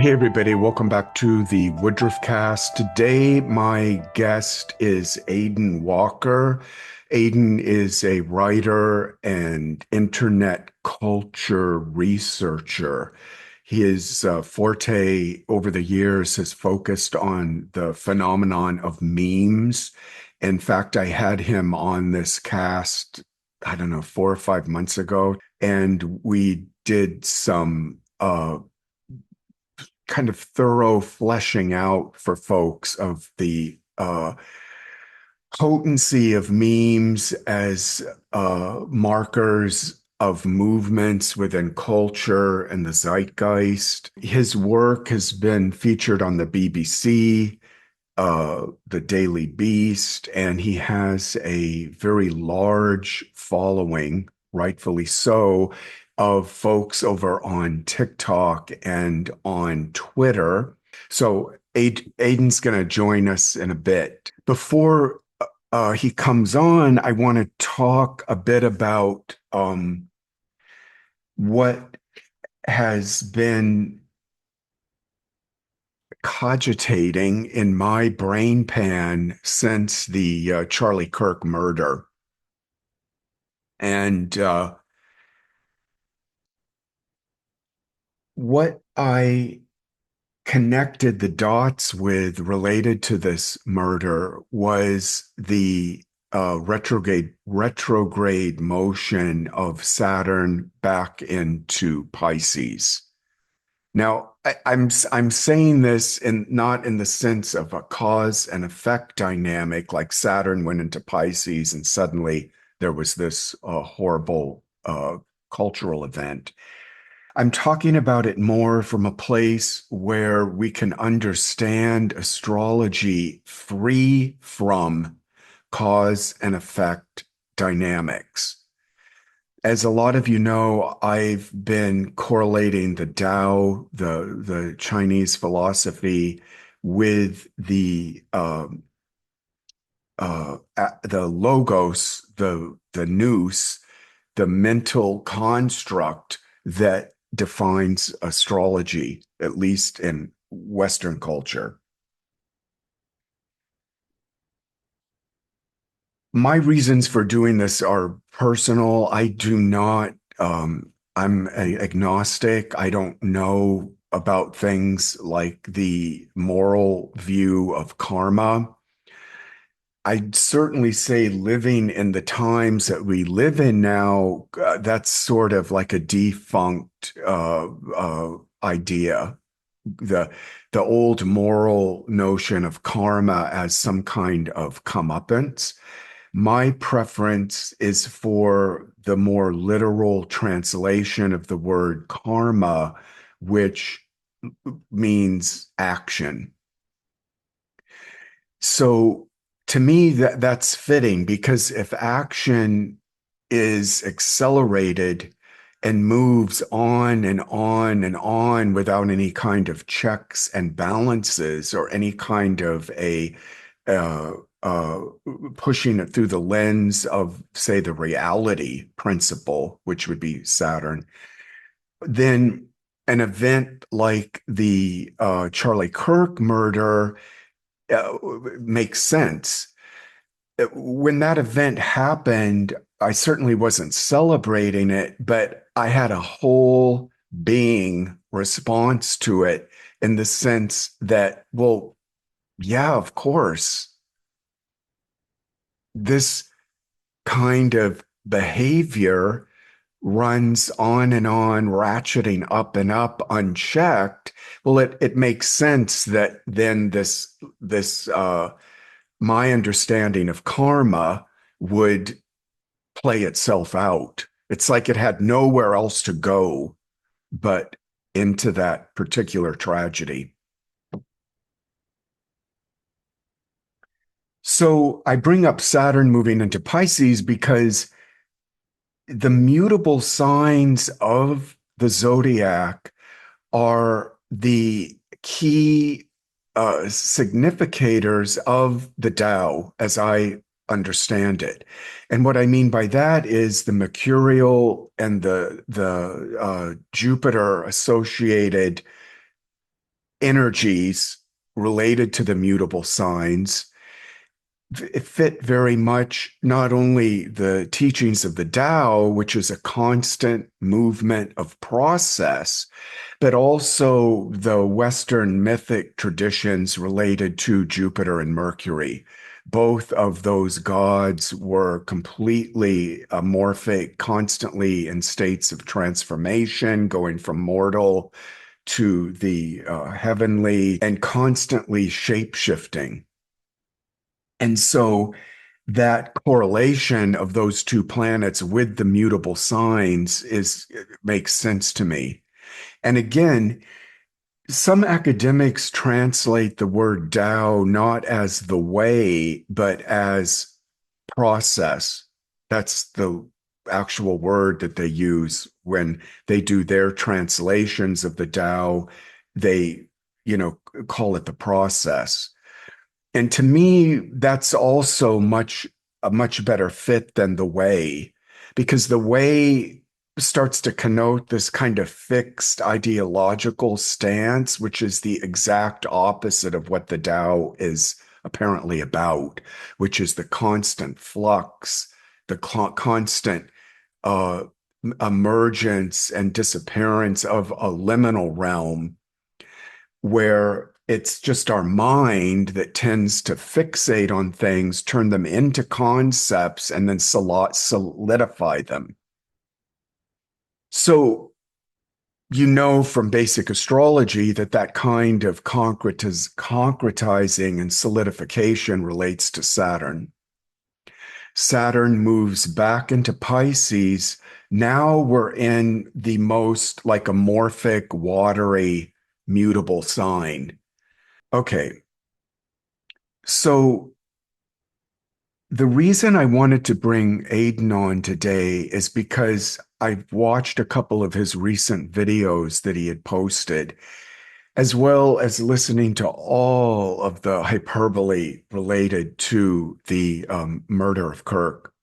Hey everybody, welcome back to the Woodruff Cast. Today my guest is Aidan Walker. Aiden is a writer and internet culture researcher. His forte over the years has focused on the phenomenon of memes. In fact, I had him on this cast, I don't know, 4 or 5 months ago, and we did some kind of thorough fleshing out for folks of the potency of memes as markers of movements within culture and the zeitgeist. His work has been featured on the BBC, the Daily Beast, and he has a very large following, rightfully so, of folks over on TikTok and on Twitter. So Aiden's going to join us in a bit. Before he comes on, I want to talk a bit about what has been cogitating in my brain pan since the Charlie Kirk murder. And what I connected the dots with related to this murder was the retrograde motion of Saturn back into Pisces. Now, I'm saying this in not in the sense of a cause and effect dynamic, like Saturn went into Pisces and suddenly there was this horrible cultural event. I'm talking about it more from a place where we can understand astrology free from cause and effect dynamics. As a lot of you know, I've been correlating the Tao, the Chinese philosophy, with the logos, the nous, the mental construct that defines astrology, at least in Western culture. My reasons for doing this are personal. I do not, I'm agnostic. I don't know about things like the moral view of karma. I'd certainly say living in the times that we live in now, that's sort of like a defunct idea. The the old moral notion of karma as some kind of comeuppance. My preference is for the more literal translation of the word karma, which means action. So to me, that's fitting because if action is accelerated and moves on and on and on without any kind of checks and balances or any kind of a uh, uh, pushing it through the lens of, say, the reality principle, which would be Saturn, then an event like the Charlie Kirk murder makes sense. When that event happened, I certainly wasn't celebrating it, but I had a whole being response to it in the sense that, well, yeah, of course, this kind of behavior runs on and on, ratcheting up and up unchecked. Well, it makes sense that then this my understanding of karma would play itself out. It's like it had nowhere else to go but into that particular tragedy. So I bring up Saturn moving into Pisces because the mutable signs of the zodiac are the key significators of the Tao as I understand it. And what I mean by that is the mercurial and the Jupiter associated energies related to the mutable signs fit very much not only the teachings of the Tao, which is a constant movement of process, but also the Western mythic traditions related to Jupiter and Mercury. Both of those gods were completely amorphic, constantly in states of transformation, going from mortal to the heavenly, and constantly shape shifting. And so that correlation of those two planets with the mutable signs is makes sense to me. And again, some academics translate the word Tao not as the way, but as process. That's the actual word that they use when they do their translations of the Tao. They, call it the process. And to me, that's also a much better fit than the way, because the way starts to connote this kind of fixed ideological stance, which is the exact opposite of what the Tao is apparently about, which is the constant flux, the constant uh, emergence and disappearance of a liminal realm where it's just our mind that tends to fixate on things, turn them into concepts, and then solidify them. So, from basic astrology that kind of concretizing and solidification relates to Saturn. Saturn moves back into Pisces. Now we're in the most like amorphic, watery, mutable sign. Okay, so the reason I wanted to bring Aiden on today is because I've watched a couple of his recent videos that he had posted, as well as listening to all of the hyperbole related to the murder of Kirk.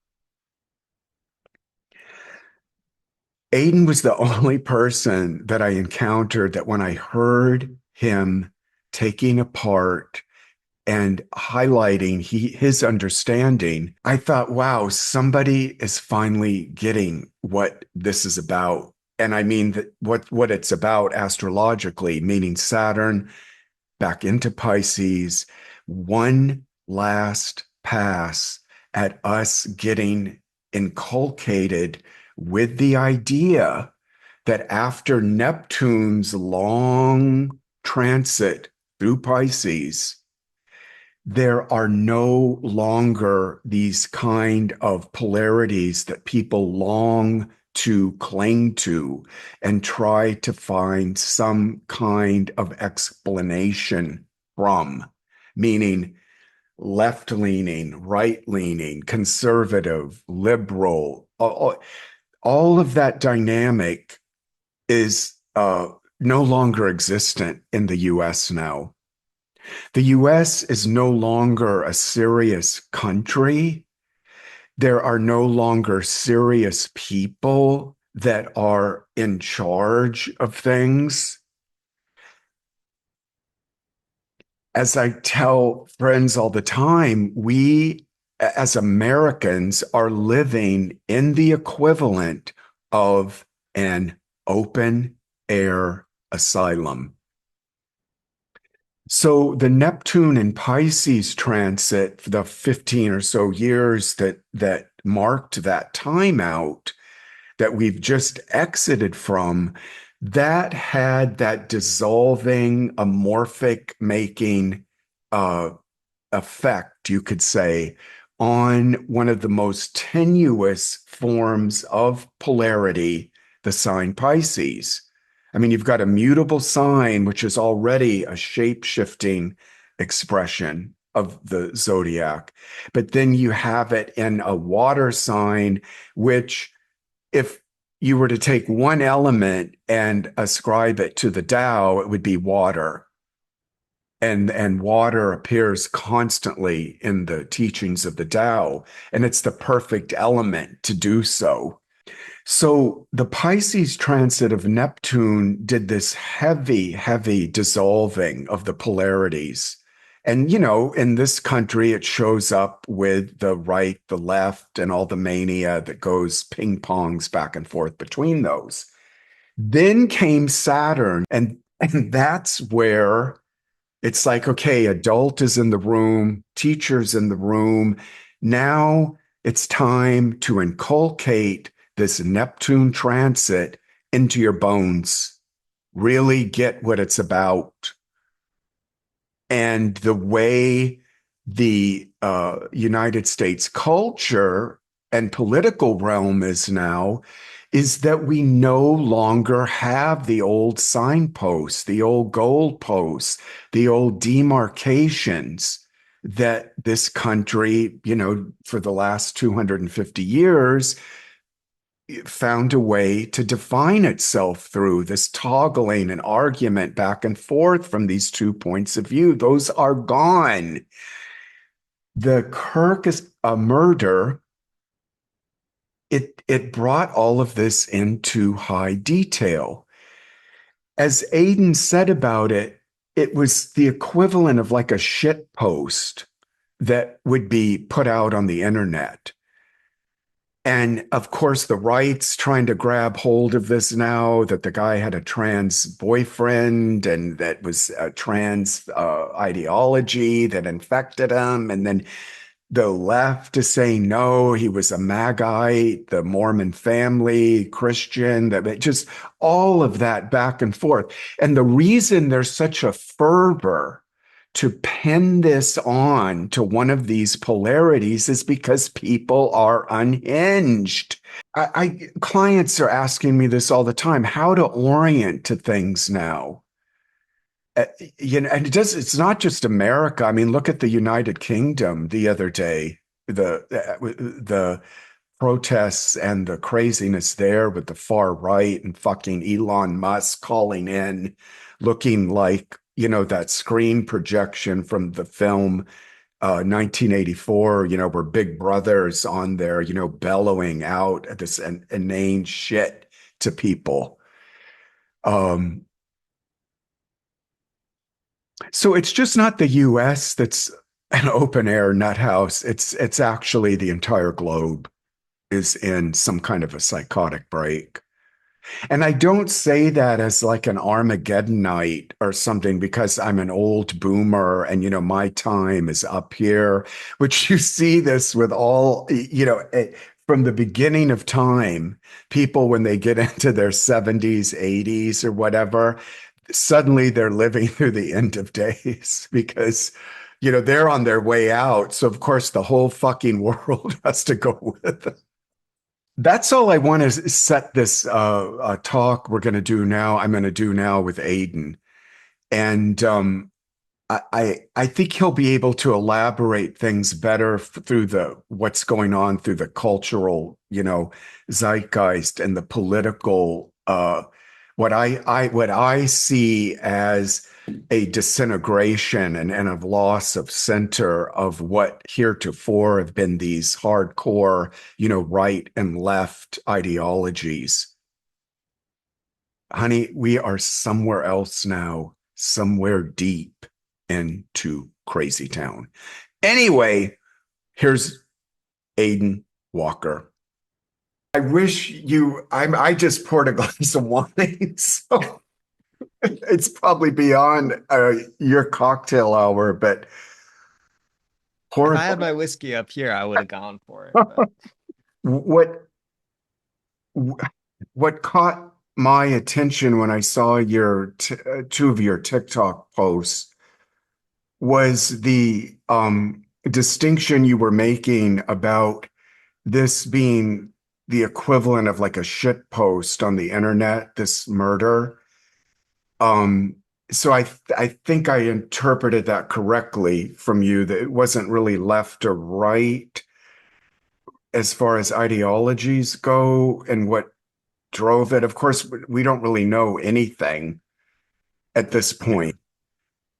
Aiden was the only person that I encountered that when I heard him taking apart and highlighting his understanding, I thought, wow, somebody is finally getting what this is about. And I mean that what it's about astrologically, meaning Saturn back into Pisces, one last pass at us getting inculcated with the idea that after Neptune's long transit through Pisces, there are no longer these kind of polarities that people long to cling to and try to find some kind of explanation from, meaning left leaning, right leaning, conservative, liberal. All of that dynamic is no longer existent in the US now. The US is no longer a serious country. There are no longer serious people that are in charge of things. As I tell friends all the time, we as Americans are living in the equivalent of an open air asylum. So the Neptune and Pisces transit for the 15 or so years that marked that time out that we've just exited from, that had that dissolving, amorphic making effect, you could say, on one of the most tenuous forms of polarity, the sign Pisces. I mean, you've got a mutable sign, which is already a shape-shifting expression of the zodiac. But then you have it in a water sign, which, if you were to take one element and ascribe it to the Tao, it would be water. And water appears constantly in the teachings of the Tao, and it's the perfect element to do so. So the Pisces transit of Neptune did this heavy, heavy dissolving of the polarities. And, in this country, it shows up with the right, the left, and all the mania that goes ping pongs back and forth between those. Then came Saturn, and that's where it's like, okay, adult is in the room, teacher's in the room. Now it's time to inculcate this Neptune transit into your bones. Really get what it's about. And the way the United States culture and political realm is now is that we no longer have the old signposts, the old goalposts, the old demarcations that this country, for the last 250 years found a way to define itself through this toggling and argument back and forth from these two points of view. Those are gone. The Kirk is a murder. It brought all of this into high detail. As Aiden said about it, it was the equivalent of like a shit post that would be put out on the internet. And of course, the right's trying to grab hold of this now that the guy had a trans boyfriend and that was a trans ideology that infected him. And then the left is saying, no, he was a Magite, the Mormon family, Christian, that just all of that back and forth. And the reason there's such a fervor to pin this on to one of these polarities is because people are unhinged. Clients are asking me this all the time, how to orient to things now. Uh, and it's not just America. I mean, look at the United Kingdom the other day, the protests and the craziness there with the far right and fucking Elon Musk calling in, looking like, that screen projection from the film 1984, where Big Brother's on there, bellowing out at this inane shit to people. Um, so it's just not the US that's an open air nut house. It's actually the entire globe is in some kind of a psychotic break. And I don't say that as like an Armageddonite or something because I'm an old boomer and, my time is up here, which you see this with all, from the beginning of time, people, when they get into their 70s, 80s, or whatever, suddenly they're living through the end of days because, they're on their way out. So, of course, the whole fucking world has to go with them. That's all I want to set this talk we're going to do now. I'm going to do now with Aiden, and I think he'll be able to elaborate things better through the what's going on through the cultural, zeitgeist and the political. What I see as a disintegration and a loss of center of what heretofore have been these hardcore, right and left ideologies. Honey, we are somewhere else now, somewhere deep into crazy town. Anyway, here's Aidan Walker. I wish I just poured a glass of wine, so it's probably beyond your cocktail hour, but If pour I had my whiskey up here, I would have gone for it. But what what caught my attention when I saw your two of your TikTok posts was the distinction you were making about this being the equivalent of like a shit post on the internet, this murder. Um, so I think I interpreted that correctly from you that it wasn't really left or right as far as ideologies go and what drove it. Of course, we don't really know anything at this point,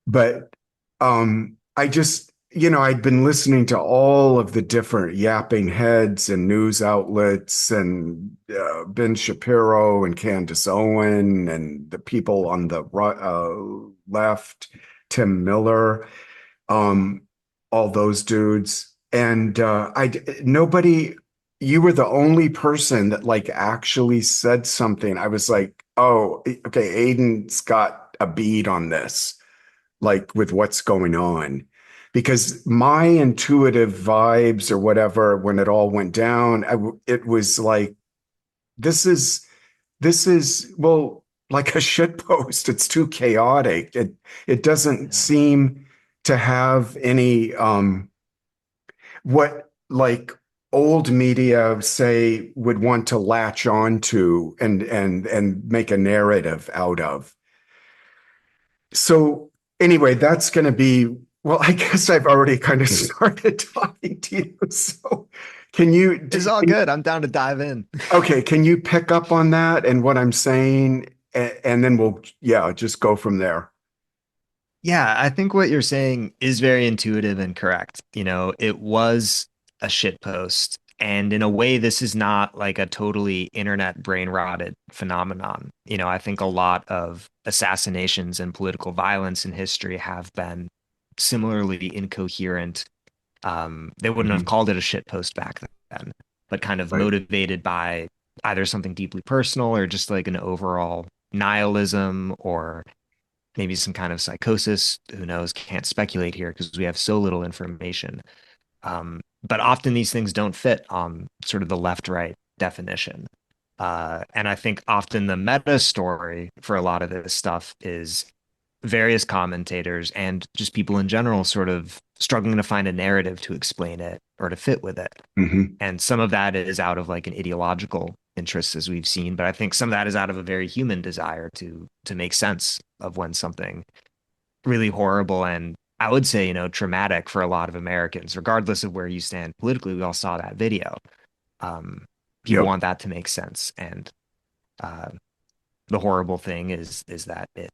but I just I'd been listening to all of the different yapping heads and news outlets and Ben Shapiro and Candace Owen and the people on the left, Tim Miller, um, all those dudes. And nobody, you were the only person that like actually said something. I was like, oh, okay, Aiden's got a bead on this, like with what's going on. Because my intuitive vibes or whatever, when it all went down, it was like, this is, well, like a shit post. It's too chaotic. It doesn't Yeah. seem to have any, what like old media say would want to latch on to and make a narrative out of. So anyway, that's going to be, well, I guess I've already kind of started talking to you. So can you, It's all good. I'm down to dive in. okay, can you pick up on that and what I'm saying? And then we'll, yeah, just go from there. Yeah, I think what you're saying is very intuitive and correct. It was a shit post. And in a way, this is not like a totally internet brain rotted phenomenon. I think a lot of assassinations and political violence in history have been similarly incoherent. They wouldn't have Mhm. called it a shit post back then, but kind of Right. motivated by either something deeply personal or just like an overall nihilism or maybe some kind of psychosis. Who knows? Can't speculate here because we have so little information. But often these things don't fit on sort of the left-right definition. And I think often the meta story for a lot of this stuff is various commentators and just people in general sort of struggling to find a narrative to explain it or to fit with it. Hmm. And some of that is out of like an ideological interest, as we've seen, but I think some of that is out of a very human desire to make sense of when something really horrible and I would say, traumatic for a lot of Americans, regardless of where you stand politically. We all saw that video. Um, People Yep. want that to make sense, and uh, the horrible thing is that it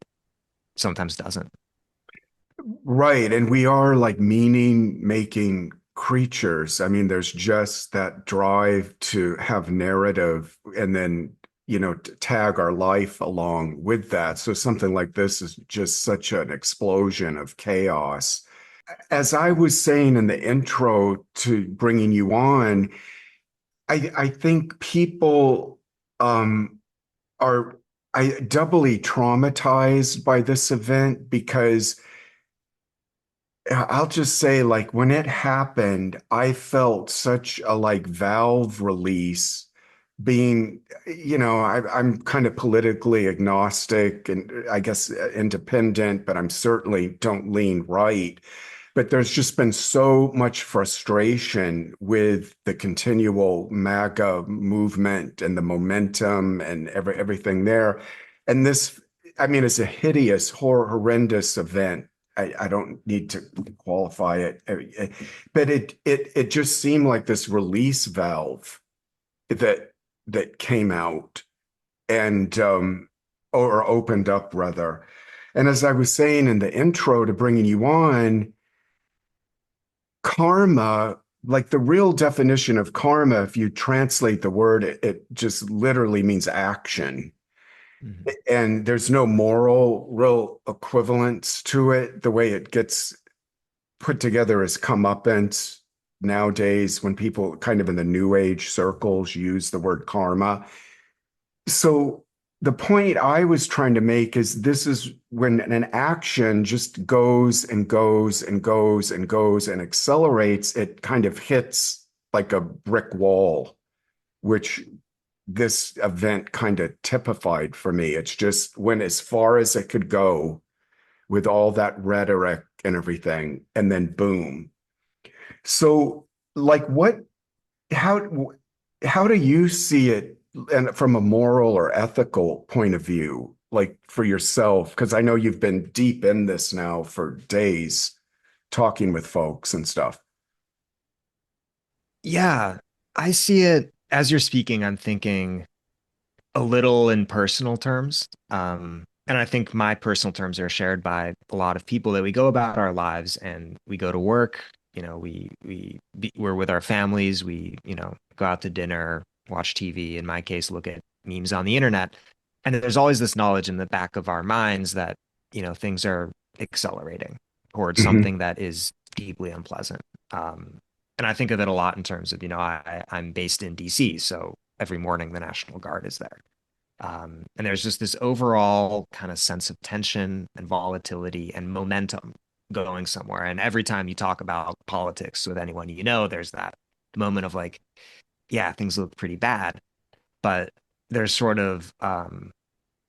sometimes doesn't. Right. And we are like meaning making creatures. I mean, there's just that drive to have narrative and then, tag our life along with that. So something like this is just such an explosion of chaos. As I was saying in the intro to bringing you on, I think people are doubly traumatized by this event because I'll just say, like, when it happened, I felt such a like valve release being, I'm kind of politically agnostic and I guess independent, but I'm certainly don't lean right. But there's just been so much frustration with the continual MAGA movement and the momentum and everything there. And this, I mean, it's a hideous, horrendous event. I don't need to qualify it, but it just seemed like this release valve that came out and or opened up rather. And as I was saying in the intro to bringing you on, karma, like the real definition of karma, if you translate the word, it just literally means action. Mhm. And there's no moral real equivalence to it. The way it gets put together as comeuppance nowadays when people kind of in the new age circles use the word karma. So the point I was trying to make is this is when an action just goes and goes and goes and goes and accelerates, it kind of hits like a brick wall, which this event kind of typified for me. It's just went as far as it could go with all that rhetoric and everything, and then boom. So, like, how, how do you see it and from a moral or ethical point of view, like for yourself? Because I know you've been deep in this now for days, talking with folks and stuff. Yeah, I see it as you're speaking. I'm thinking a little in personal terms. And I think my personal terms are shared by a lot of people that we go about our lives and we go to work. we're with our families. We, go out to dinner, watch TV. In my case, look at memes on the internet. And there's always this knowledge in the back of our minds that, things are accelerating towards Hmm. something that is deeply unpleasant. Um, and I think of it a lot in terms of, I'm based in DC, so every morning the National Guard is there. And there's just this overall kind of sense of tension and volatility and momentum going somewhere. And every time you talk about politics with anyone, there's that moment of like, yeah, things look pretty bad, but there's sort of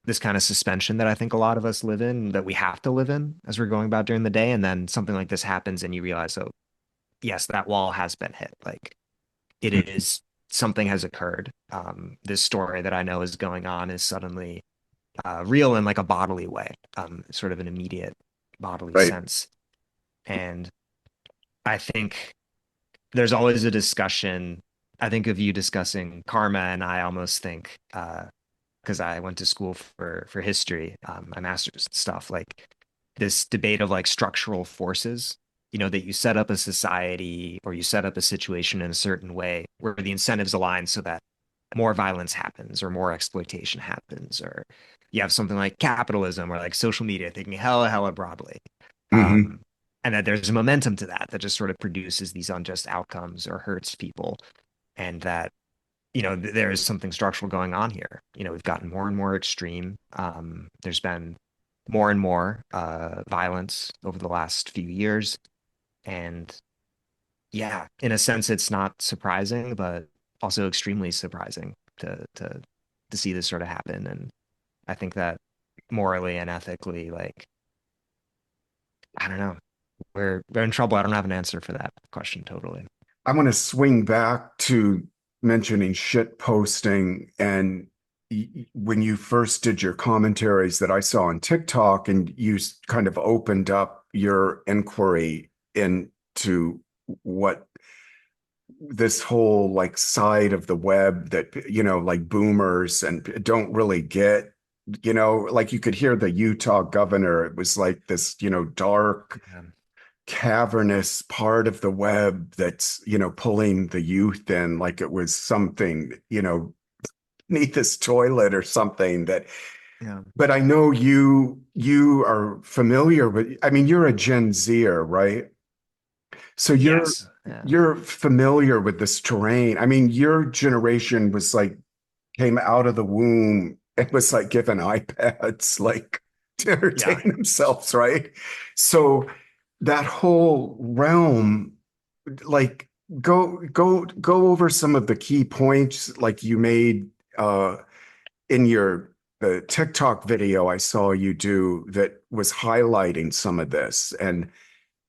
this kind of suspension that I think a lot of us live in, that we have to live in as we're going about during the day. And then something like this happens and you realize, oh, yes, that wall has been hit. Like it is, something has occurred. This story that I know is going on is suddenly real in like a bodily way, sort of an immediate bodily Right. sense. And I think there's always a discussion. I think of you discussing karma, and I almost think, because I went to school for history, my master's stuff, like this debate of like structural forces, that you set up a society or you set up a situation in a certain way where the incentives align so that more violence happens or more exploitation happens, or you have something like capitalism or like social media thinking hella broadly. Hmm. Um, and that there's a momentum to that that just sort of produces these unjust outcomes or hurts people. And that, there is something structural going on here. We've gotten more and more extreme. There's been more and more violence over the last few years. And yeah, in a sense, it's not surprising, but also extremely surprising to see this sort of happen. And I think that morally and ethically, like, I don't know, we're in trouble. I don't have an answer for that question totally. I want to swing back to mentioning shit posting and when you first did your commentaries that I saw on TikTok and you kind of opened up your inquiry into what this whole like side of the web that like boomers and don't really get, like you could hear the Utah governor. It was like this dark Yeah. cavernous part of the web that's pulling the youth in like it was something beneath this toilet or something that. Yeah. But I know you are familiar with, I mean, you're a Gen Zer, right? So you're Yes. Yeah. you're familiar with this terrain. I mean, your generation was like came out of the womb and was like given iPads like to Yeah. entertain themselves, right? So that whole realm, like go over some of the key points like you made in your the TikTok video I saw you do that was highlighting some of this and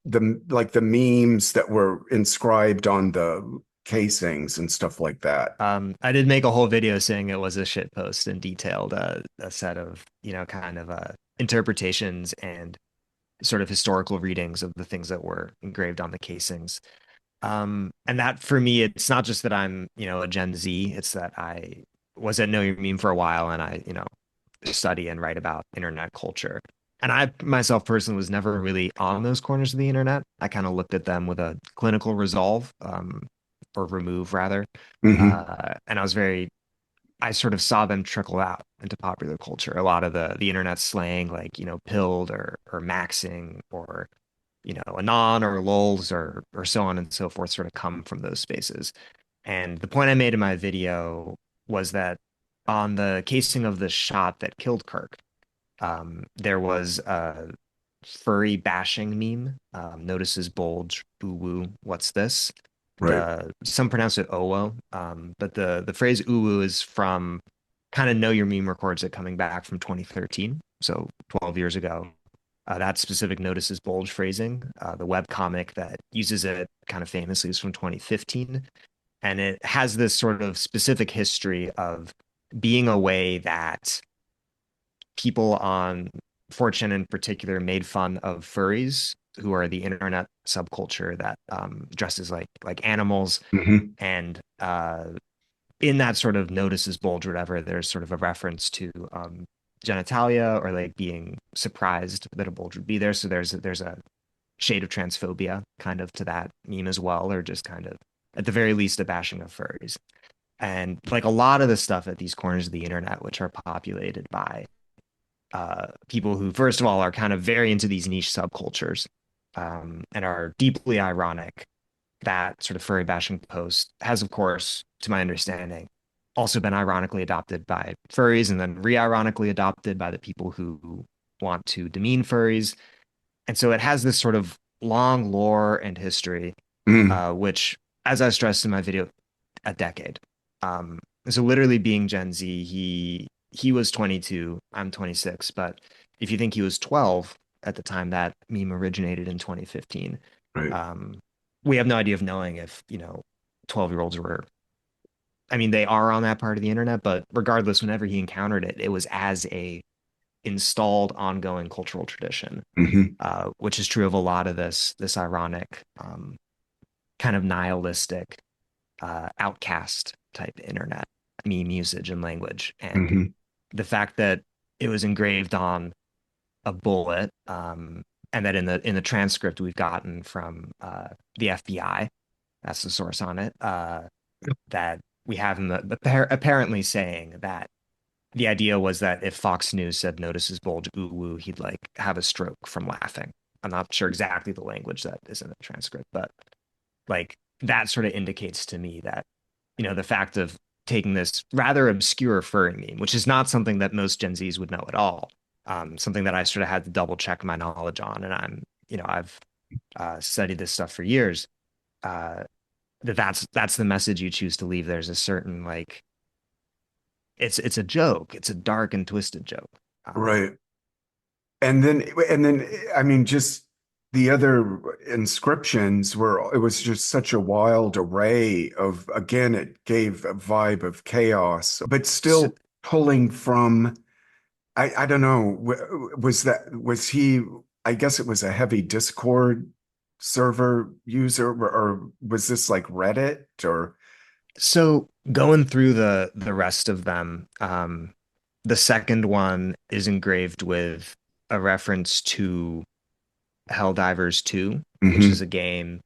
the memes that were inscribed on the casings and stuff like that. I did make a whole video saying it was a shit post and detailed a set of, kind of interpretations and sort of historical readings of the things that were engraved on the casings. And that for me, it's not just that I'm, a Gen Z, it's that I was at Know Your Meme for a while and I, study and write about internet culture. And I myself personally was never really on those corners of the internet. I kind of looked at them with a clinical resolve, or remove rather. Hmm. And I sort of saw them trickle out into popular culture. A lot of the internet slang, like, pilled or maxing or, anon or lulz or so on and so forth, sort of come from those spaces. And the point I made in my video was that on the casing of the shot that killed Kirk, there was a furry bashing meme. Notices bulge, ooh woo, what's this? Right. Some pronounce it owo, but the phrase ooh woo is from kind of Know Your Meme records it coming back from 2013, so 12 years ago. That specific notices bulge phrasing, the web comic that uses it kind of famously is from 2015, and it has this sort of specific history of being a way that people on 4chan in particular made fun of furries, who are the internet subculture that dresses like animals. Hmm. And in that sort of notices bulge or whatever, there's sort of a reference to genitalia or like being surprised that a bulge would be there. So there's a shade of transphobia kind of to that meme as well, or just kind of at the very least a bashing of furries. And like a lot of the stuff at these corners of the internet, which are populated by people who, first of all, are kind of very into these niche subcultures and are deeply ironic. That sort of furry bashing post has, of course, to my understanding, also been ironically adopted by furries and then re-ironically adopted by the people who want to demean furries. And so it has this sort of long lore and history, Mm, which, as I stressed in my video, a decade. So literally being Gen Z, he was 22, I'm 26, but if you think he was 12 at the time that meme originated in 2015, right. um, we have no idea of knowing if, 12-year-olds were, I mean, they are on that part of the internet, but regardless, whenever he encountered it, it was as a installed ongoing cultural tradition, Hmm. which is true of a lot of this ironic, kind of nihilistic, outcast type internet meme usage and language. And Hmm. the fact that it was engraved on a bullet, and that in the transcript we've gotten from the FBI, that's the source on it, that we have him apparently saying that the idea was that if Fox News said notice his bulge, ooh woo, he'd like have a stroke from laughing. I'm not sure exactly the language that is in the transcript, but like that sort of indicates to me that, the fact of taking this rather obscure furry meme, which is not something that most Gen Zs would know at all, something that I sort of had to double check my knowledge on. And I've studied this stuff for years. Uh, that's the message you choose to leave. There's a certain like it's a joke. It's a dark and twisted joke. Um, Right. And then, I mean, just the other inscriptions were, it was just such a wild array of, again, it gave a vibe of chaos, but so, still pulling from, I don't know, was he, I guess it was a heavy Discord server user, or was this like Reddit or, so going through the rest of them, the second one is engraved with a reference to Helldivers 2, which is hmm, a game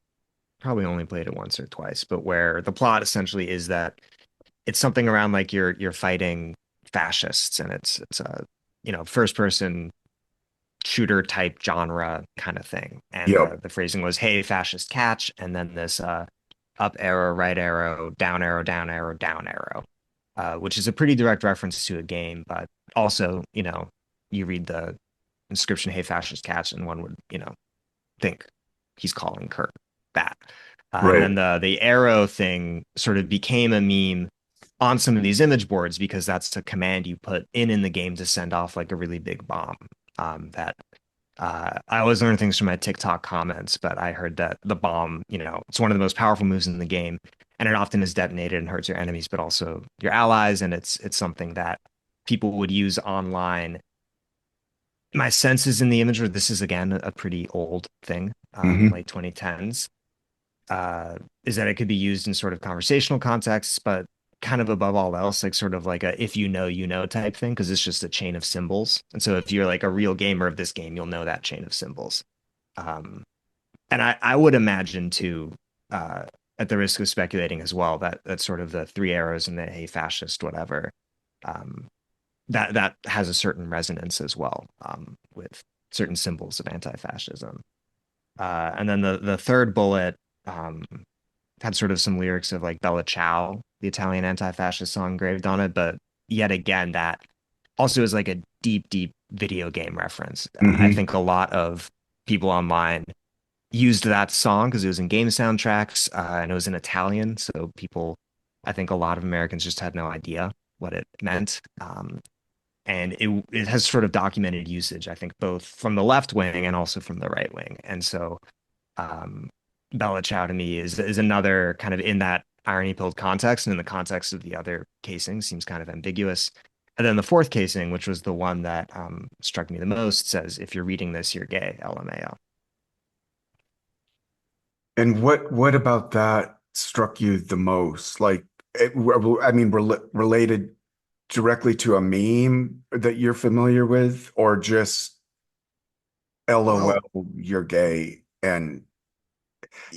probably only played it once or twice, but where the plot essentially is that it's something around like you're fighting fascists and it's a first person shooter type genre kind of thing. And yep, the phrasing was, hey, fascist catch, and then this up arrow, right arrow, down arrow, down arrow, down arrow, which is a pretty direct reference to a game, but also, you read the inscription, hey, fascist catch, and one would, think he's calling Kirk that. And right, then the arrow thing sort of became a meme on some of these image boards because that's a command you put in the game to send off like a really big bomb. That I always learn things from my TikTok comments, but I heard that the bomb, it's one of the most powerful moves in the game, and it often is detonated and hurts your enemies, but also your allies, and it's something that people would use online. My sense is in the image where this is again a pretty old thing, hmm, late 2010s, is that it could be used in sort of conversational contexts, but kind of above all else, like sort of like a if you know type thing, because it's just a chain of symbols. And so if you're like a real gamer of this game, you'll know that chain of symbols. Um, and I would imagine too, uh, at the risk of speculating as well, that that's sort of the three arrows and the hey fascist, whatever. Um, that has a certain resonance as well, with certain symbols of anti-fascism. And then the third bullet, um, had sort of some lyrics of like Bella Ciao, the Italian anti-fascist song engraved on it, but yet again, that also is like a deep, deep video game reference. I hmm, think a lot of people online used that song because it was in game soundtracks, and it was in Italian, so people, I think a lot of Americans just had no idea what it meant. And it has sort of documented usage, I think, both from the left wing and also from the right wing. And so, um, Bella Ciao to me is another kind of in that irony pilled context, and in the context of the other casing seems kind of ambiguous. And then the fourth casing, which was the one that struck me the most, says, "If you're reading this, you're gay." LMAO. and what about that struck you the most? Like, I mean, related directly to a meme that you're familiar with, or just Well, LOL, you're gay? And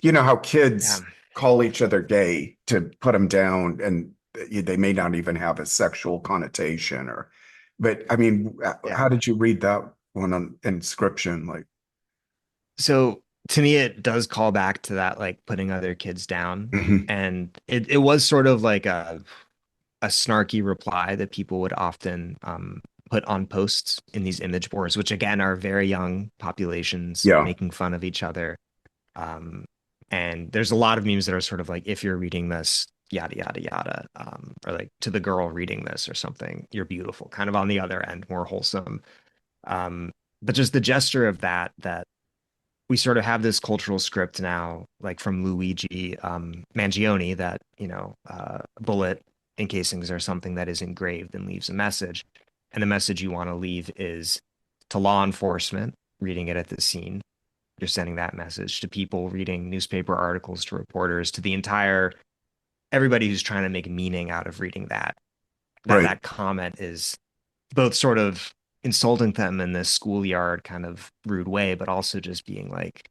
you know how Yeah. kids call each other gay to put them down, and they may not even have a sexual connotation, or, but I mean, Yeah. how did you read that one on inscription? Like, So to me, it does call back to that, like putting other kids down. mhm. And it was sort of like a snarky reply that people would often put on posts in these image boards, which again are very young populations Yeah, making fun of each other. Um, and there's a lot of memes that are sort of like, if you're reading this, yada, yada, yada, or like to the girl reading this or something, you're beautiful, kind of on the other end, more wholesome. Um, but just the gesture of that we sort of have this cultural script now, like from Luigi Mangione, that, bullet encasings are something that is engraved and leaves a message. And the message you want to leave is to law enforcement reading it at the scene. You're sending that message to people reading newspaper articles, to reporters, to the entire everybody who's trying to make meaning out of reading that. That right. that comment is both sort of insulting them in this schoolyard kind of rude way, but also just being like,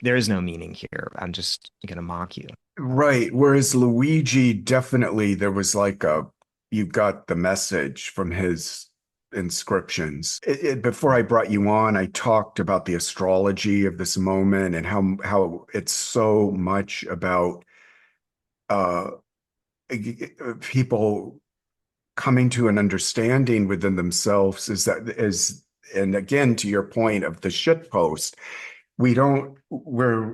there is no meaning here. I'm just gonna mock you. Right. Whereas Luigi, definitely there was like you got the message from his inscriptions. Before I brought you on, I talked about the astrology of this moment and how it's so much about uh people coming to an understanding within themselves is that is, and again, to your point of the shit post, we're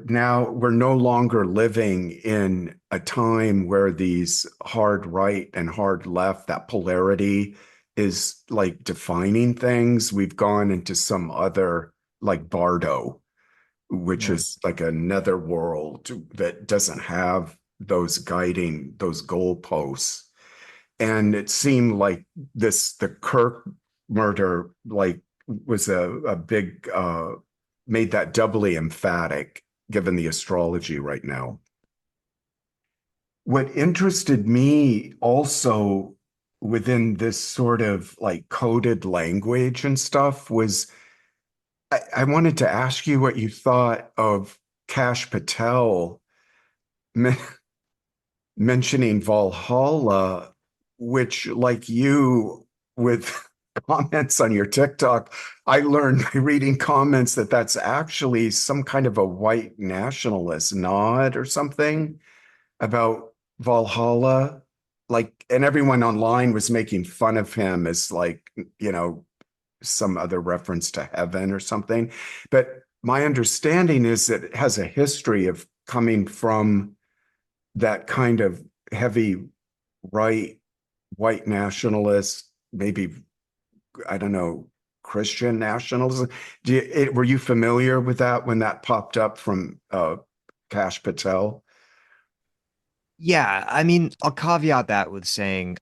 no longer living in a time where these hard right and hard left, that polarity is like defining things. We've gone into some other, like Bardo, which Yeah. is like another world that doesn't have those guiding, those goalposts. And it seemed like the Kirk murder, like, was a big, made that doubly emphatic given the astrology right now. What interested me also within this sort of like coded language and stuff was I wanted to ask you what you thought of Cash Patel men mentioning Valhalla, which, like you, with comments on your TikTok, I learned by reading comments that that's actually some kind of a white nationalist nod or something about Valhalla. Like, and everyone online was making fun of him as like, you know, some other reference to heaven or something. But my understanding is that it has a history of coming from that kind of heavy right, white nationalist, maybe, I don't know, Christian nationalism. Were you familiar with that when that popped up from Kash Patel? Yeah, I mean, I'll caveat that with saying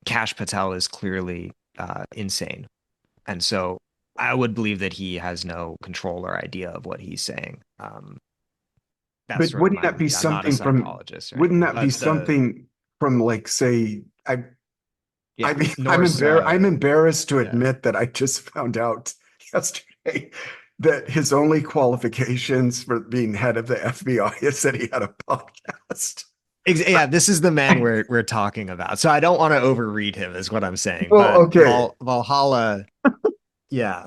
Cash Patel is clearly insane. And so I would believe that he has no control or idea of what he's saying. That's But sort of wouldn't my that be belief. I'm not a something from, psychologist or wouldn't anything, that be but something from like, say, I yeah, mean, Norse, I'm embarrassed to yeah. admit that I just found out yesterday that his only qualifications for being head of the FBI is that he had a podcast. Yeah, this is the man we're talking about. So I don't want to overread him, is what I'm saying. Well, But okay. Valhalla, yeah,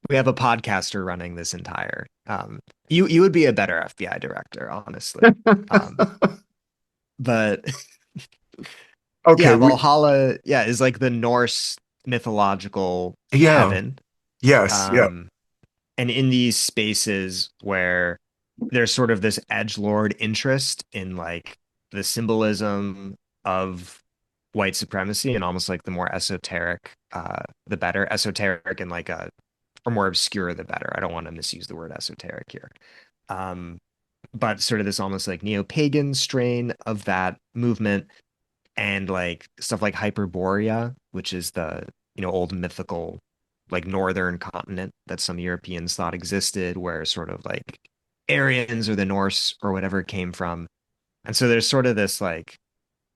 we have a podcaster running this entire. You would be a better FBI director, honestly. Um, but Okay, yeah, Valhalla, yeah, is like the Norse mythological yeah, heaven. yes, yeah. Um, and in these spaces where there's sort of this edgelord interest in like the symbolism of white supremacy, and almost like the more esoteric, the better. Esoteric and like a or more obscure, the better. I don't want to misuse the word esoteric here. Um, but sort of this almost like neo-pagan strain of that movement, and like stuff like Hyperborea, which is the, old mythical like northern continent that some Europeans thought existed, where sort of like Aryans or the Norse or whatever came from. And so there's sort of this like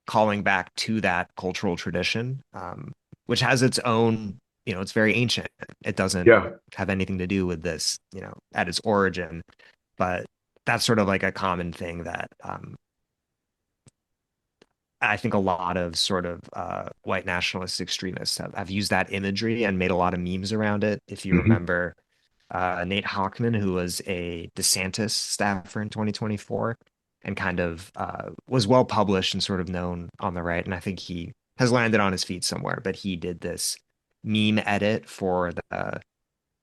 calling back to that cultural tradition, which has its own. it's very ancient. It doesn't Yeah. have anything to do with this, at its origin. But that's sort of like a common thing that I think a lot of sort of white nationalist extremists have used that imagery and made a lot of memes around it. If you Hmm. remember Nate Hockman, who was a DeSantis staffer in 2024 and kind of was well published and sort of known on the right. And I think he has landed on his feet somewhere, but he did this meme edit for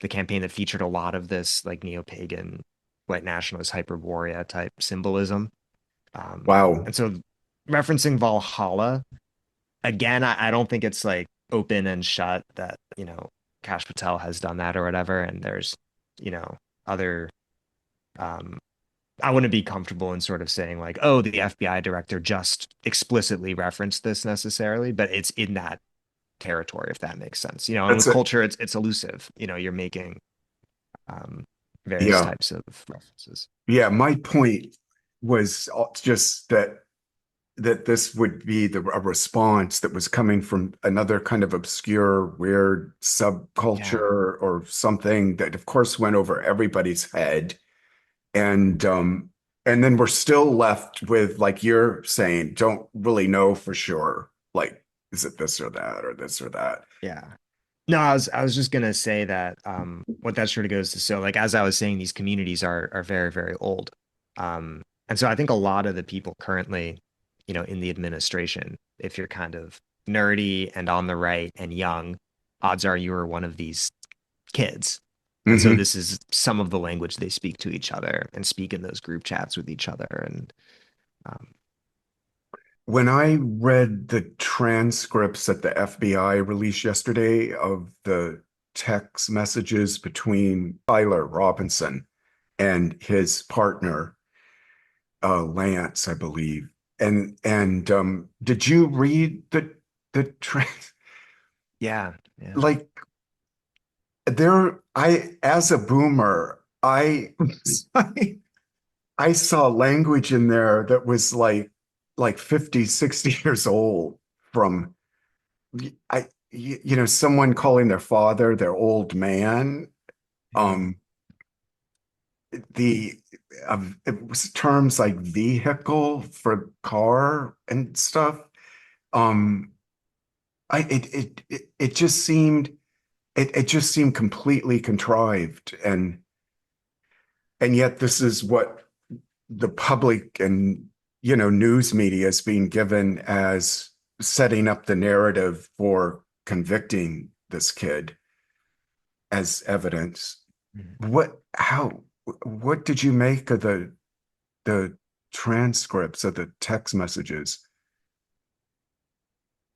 the campaign that featured a lot of this like neo-pagan white nationalist hyperborea type symbolism. Wow. And so referencing Valhalla, again, I don't think it's like open and shut that, Kash Patel has done that or whatever. And there's, other, um, I wouldn't be comfortable in sort of saying like, oh, the FBI director just explicitly referenced this necessarily, but it's in that territory, if that makes sense. And That's with a culture, it's elusive. You're making um, various yeah. types of references. Yeah. My point was just that this would be a response that was coming from another kind of obscure, weird Yeah. subculture or something that, of course, went over everybody's head. And and then we're still left with, like you're saying, don't really know for sure. Like, is it this or that or this or that? Yeah. No, I was just gonna say that what that sort of goes to, so like as I was saying, these communities are very, very old. And so I think a lot of the people currently, in the administration, if you're kind of nerdy and on the right and young, odds are you are one of these kids. And so Hmm. this is some of the language they speak to each other and speak in those group chats with each other. And um, When I read the transcripts that the FBI released yesterday of the text messages between Tyler Robinson and his partner, Lance, I believe. And did you read the trans yeah, yeah. like there I as a boomer, I I saw language in there that was like 50, 60 years old from someone calling their father their old man. Yeah. Um, the it was terms like vehicle for car and stuff. Um, it just seemed it just seemed completely contrived, and yet this is what the public and news media is being given as setting up the narrative for convicting this kid as evidence. Mhm. What did you make of the transcripts of the text messages?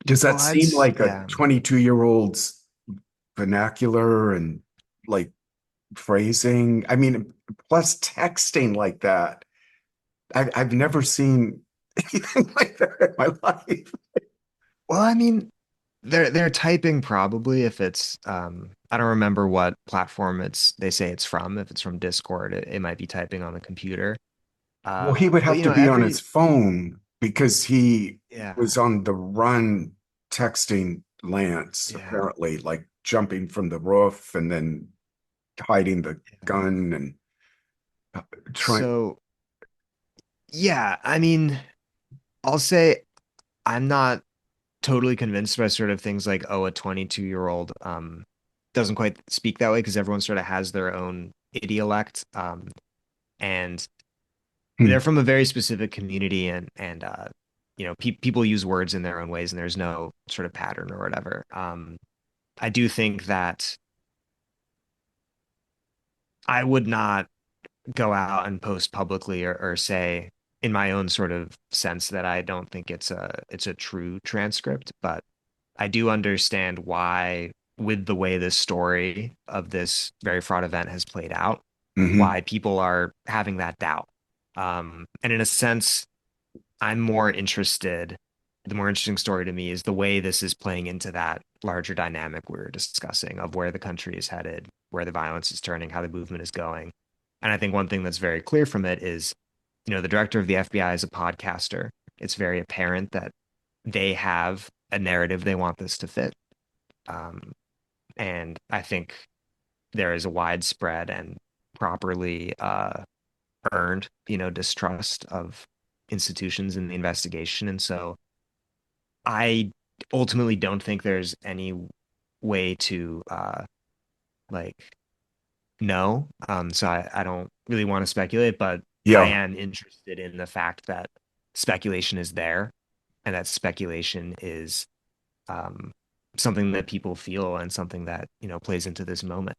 Does that Well, seem like a yeah. 22-year-old's vernacular and like phrasing? I mean, plus texting like that. I've never seen anything like that in my life. Well, I mean, they're typing probably if it's I don't remember what platform they say it's from. If it's from Discord, it might be typing on the computer. Well, he would But have to be on his phone because he yeah, was on the run texting Lance, yeah. apparently, like jumping from the roof and then hiding the Yeah. gun and trying. So yeah, I mean, I'll say I'm not totally convinced by sort of things like, oh, a 22-year-old doesn't quite speak that way because everyone sort of has their own idiolect. And they're Hmm. from a very specific community and people use words in their own ways and there's no sort of pattern or whatever. I do think that I would not go out and post publicly or say in my own sort of sense that I don't think it's a true transcript, but I do understand why, with the way this story of this very fraud event has played out, Hmm. why people are having that doubt. And in a sense, I'm more interested, the more interesting story to me is the way this is playing into that larger dynamic we were discussing of where the country is headed, where the violence is turning, how the movement is going. And I think one thing that's very clear from it is, the director of the FBI is a podcaster. It's very apparent that they have a narrative they want this to fit. Um, And I think there is a widespread and properly earned, distrust of institutions in the investigation. And so I ultimately don't think there's any way to like know. So I don't really want to speculate, but I Yeah. am interested in the fact that speculation is there and that speculation is um, something that people feel and something that, plays into this moment.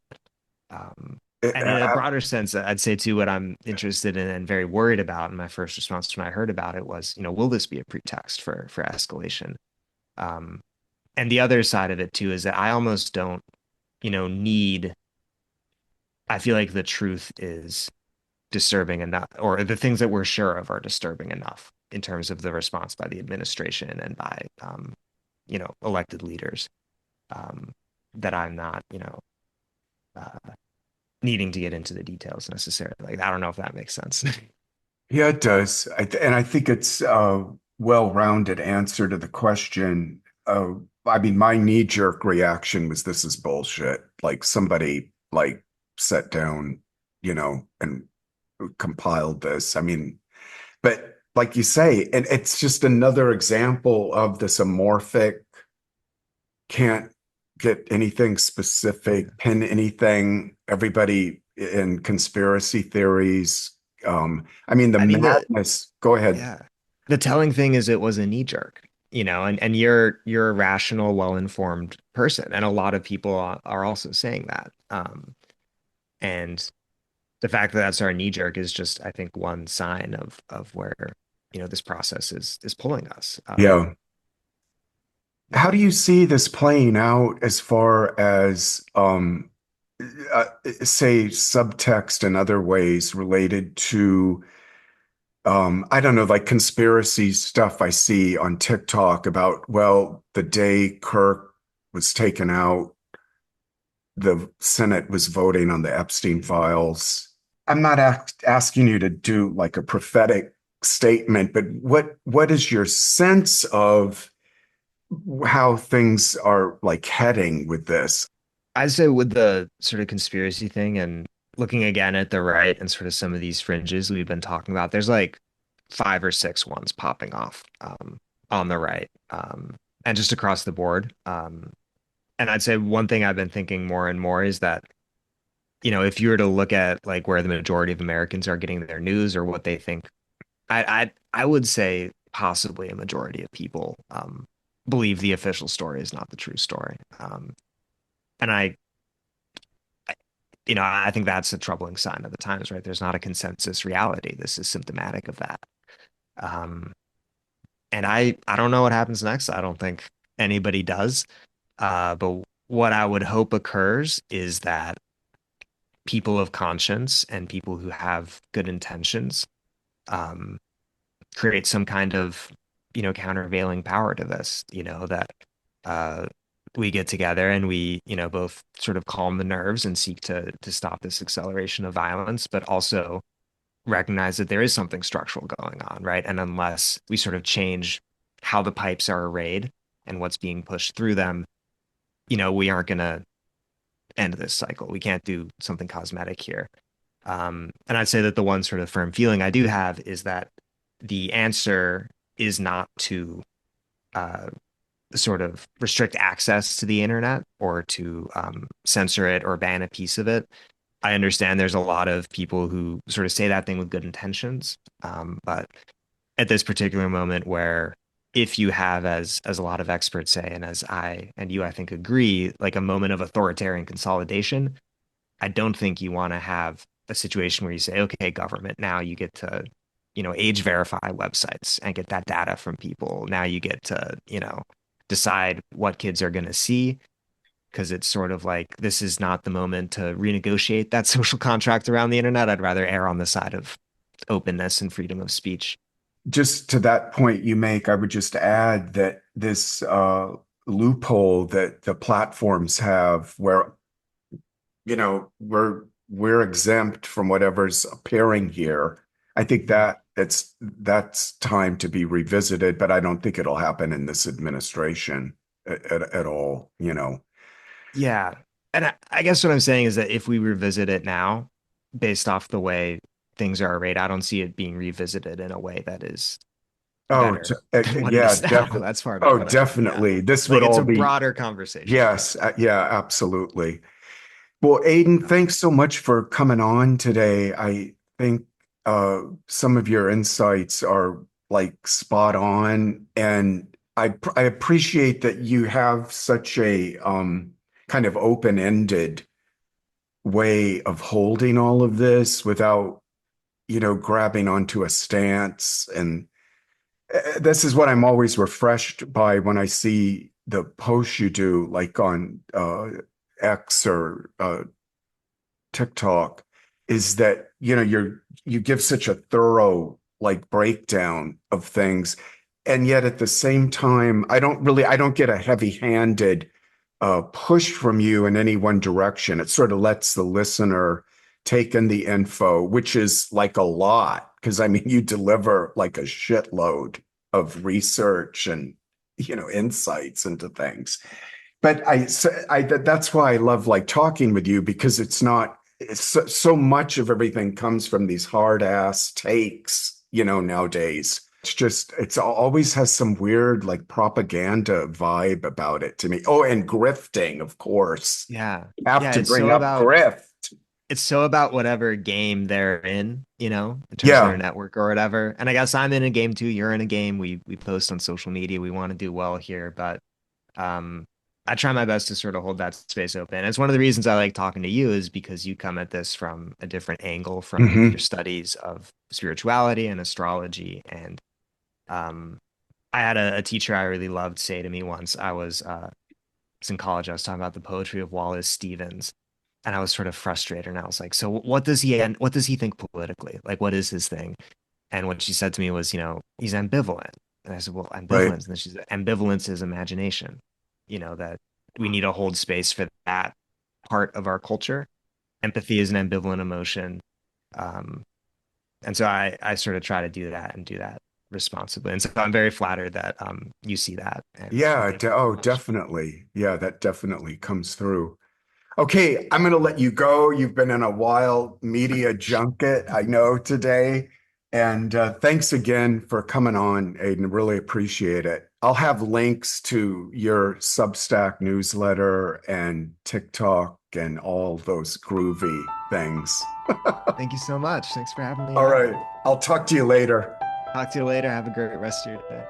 Um, and in a broader sense, I'd say too, what I'm interested in and very worried about, and my first response when I heard about it was, will this be a pretext for escalation? Um, and the other side of it too is that I almost don't, need. I feel like the truth is disturbing enough, or the things that we're sure of are disturbing enough in terms of the response by the administration and by, elected leaders, um, that I'm not, uh, needing to get into the details necessarily. Like, I don't know if that makes sense. Yeah, it does. And I think it's a well-rounded answer to the question. Uh, I mean, my knee-jerk reaction was this is bullshit. Like somebody like sat down, and compiled this. I mean, but like you say, and it's just another example of this amorphic, can't get anything specific, pin anything, everybody in conspiracy theories. I mean, the I mean, madness, go ahead. yeah, the telling thing is it was a knee jerk, and you're a rational, well-informed person, and a lot of people are also saying that. And the fact that that's our knee jerk is just, I think, one sign of where, this process is pulling us. Yeah. How Yeah. do you see this playing out as far as, uh, say, subtext and other ways related to, I don't know, like conspiracy stuff I see on TikTok about, well, the day Kirk was taken out, the Senate was voting on the Epstein files. I'm not asking you to do like a prophetic statement, but what is your sense of how things are like heading with this? I'd say with the sort of conspiracy thing and looking again at the right and sort of some of these fringes we've been talking about, there's like five or six ones popping off, on the right, and just across the board. And I'd say one thing I've been thinking more and more is that, if you were to look at like where the majority of Americans are getting their news or what they think, I would say possibly a majority of people believe the official story is not the true story. And I I think that's a troubling sign of the times, right? There's not a consensus reality. This is symptomatic of that. Um, and I don't know what happens next. I don't think anybody does. But what I would hope occurs is that people of conscience and people who have good intentions um, create some kind of, countervailing power to this, that uh, we get together and we, both sort of calm the nerves and seek to stop this acceleration of violence, but also recognize that there is something structural going on, right? And unless we sort of change how the pipes are arrayed and what's being pushed through them, we aren't going to end this cycle. We can't do something cosmetic here. And I'd say that the one sort of firm feeling I do have is that the answer is not to uh, sort of restrict access to the internet or to censor it or ban a piece of it. I understand there's a lot of people who sort of say that thing with good intentions, but at this particular moment, where if you have, as a lot of experts say, and as I and you, I think, agree, like a moment of authoritarian consolidation, I don't think you want to have a situation where you say, okay, government, now you get to, age verify websites and get that data from people. Now you get to, decide what kids are going to see, because it's sort of like this is not the moment to renegotiate that social contract around the internet. I'd rather err on the side of openness and freedom of speech. Just to that point you make, I would just add that this loophole that the platforms have where, we're exempt from whatever's appearing here. I think Mhm. that's time to be revisited, but I don't think it'll happen in this administration at all. Yeah. And I guess what I'm saying is that if we revisit it now, based off the way things are arrayed, I don't see it being revisited in a way that is Oh, better than what it yeah, is now. definitely. That's part of Oh, what I mean. Yeah. definitely. This would Like it's all a be, broader conversation. yes, yeah, absolutely. Well, Aiden, Yeah. thanks so much for coming on today. I think some of your insights are like spot on, and I appreciate that you have such a kind of open-ended way of holding all of this without, grabbing onto a stance. And this is what I'm always refreshed by when I see the posts you do, like on X or TikTok, is that you give such a thorough like breakdown of things, and yet at the same time, I don't get a heavy-handed push from you in any one direction. It sort of lets the listener take in the info, which is like a lot, because I mean you deliver like a shitload of research and insights into things. But that's why I love like talking with you, because it's so much of everything comes from these hard ass takes, nowadays. It's always has some weird like propaganda vibe about it to me. Oh, and grifting, of course. Yeah. Have Yeah. to bring up grift. It's so about whatever game they're in, in terms of their Yeah. network or whatever. And I guess I'm in a game too. You're in a game. We post on social media. We want to do well here, but um, I try my best to sort of hold that space open. And it's one of the reasons I like talking to you is because you come at this from a different angle from your Hmm. studies of spirituality and astrology. And um, I had a teacher I really loved say to me once. I was in college. I was talking about the poetry of Wallace Stevens, and I was sort of frustrated. And I was like, "So what does he think politically? Like, what is his thing?" And what she said to me was, he's ambivalent. And I said, "Well, Right. ambivalence." And then she said, "Ambivalence is imagination. That we need to hold space for that part of our culture. Empathy is an ambivalent emotion." Um, and so I sort of try to do that and do that responsibly. And so I'm very flattered that you see that. And Yeah. thank you Oh, so much. definitely. Yeah, that definitely comes through. Okay, I'm going to let you go. You've been in a wild media junket, I know, today. And thanks again for coming on, Aiden. Really appreciate it. I'll have links to your Substack newsletter and TikTok and all those groovy things. Thank you so much. Thanks for having me All on. right, I'll talk to you later. Talk to you later. Have a great rest of your day.